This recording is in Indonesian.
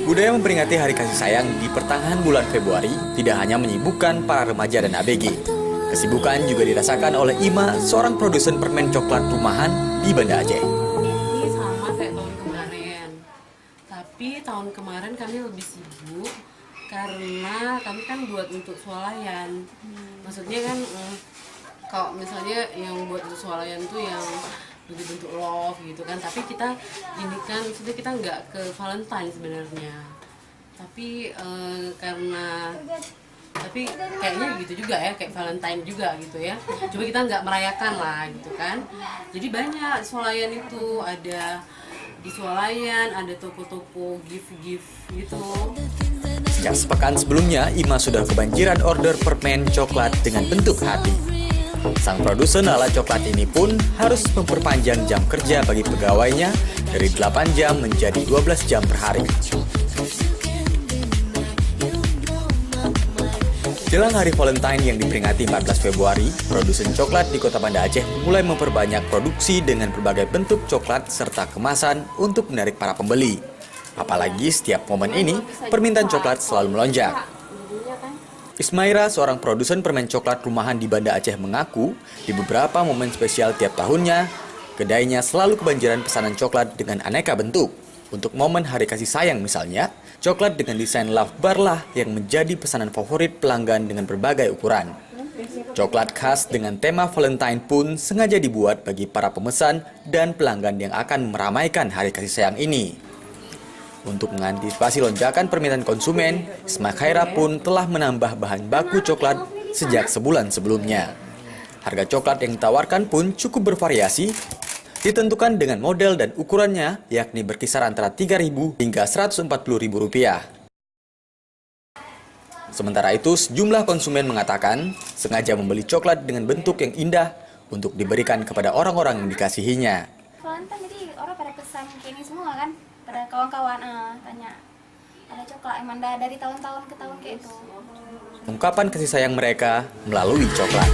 Budaya memperingati Hari Kasih Sayang di pertengahan bulan Februari tidak hanya menyibukkan para remaja dan ABG. Kesibukan juga dirasakan oleh Ima, seorang produsen permen coklat rumahan di Banda Aceh. Ini sama kayak tahun kemarin, tapi tahun kemarin kami lebih sibuk karena kami kan buat untuk swalayan. Maksudnya kan kalau misalnya yang buat untuk swalayan tuh yang bentuk love gitu kan, tapi kita ini kan maksudnya kita nggak ke Valentine sebenarnya, tapi tapi kayaknya gitu juga ya, kayak Valentine juga gitu ya, cuma kita nggak merayakan lah gitu kan. Jadi banyak swalayan itu, ada di swalayan ada toko-toko gift gitu. Sejak sepekan sebelumnya, Ima sudah kebanjiran order permen coklat dengan bentuk hati. Sang produsen ala coklat ini pun harus memperpanjang jam kerja bagi pegawainya dari 8 jam menjadi 12 jam per hari. Jelang Hari Valentine yang diperingati 14 Februari, produsen coklat di Kota Banda Aceh mulai memperbanyak produksi dengan berbagai bentuk coklat serta kemasan untuk menarik para pembeli. Apalagi setiap momen ini, permintaan coklat selalu melonjak. Ismaira, seorang produsen permen coklat rumahan di Banda Aceh, mengaku di beberapa momen spesial tiap tahunnya, kedainya selalu kebanjiran pesanan coklat dengan aneka bentuk. Untuk momen Hari Kasih Sayang misalnya, coklat dengan desain love bar lah yang menjadi pesanan favorit pelanggan dengan berbagai ukuran. Coklat khas dengan tema Valentine pun sengaja dibuat bagi para pemesan dan pelanggan yang akan meramaikan Hari Kasih Sayang ini. Untuk mengantisipasi lonjakan permintaan konsumen, Ismaira pun telah menambah bahan baku coklat sejak sebulan sebelumnya. Harga coklat yang ditawarkan pun cukup bervariasi, ditentukan dengan model dan ukurannya, yakni berkisar antara Rp3.000 hingga Rp140.000. Sementara itu, sejumlah konsumen mengatakan sengaja membeli coklat dengan bentuk yang indah untuk diberikan kepada orang-orang yang dikasihinya. Valentine jadi orang pada pesan kayak ini semua kan, pada kawan-kawan tanya ada coklat emang dari tahun-tahun ke tahun kayak itu. Ungkapan kasih sayang mereka melalui coklat.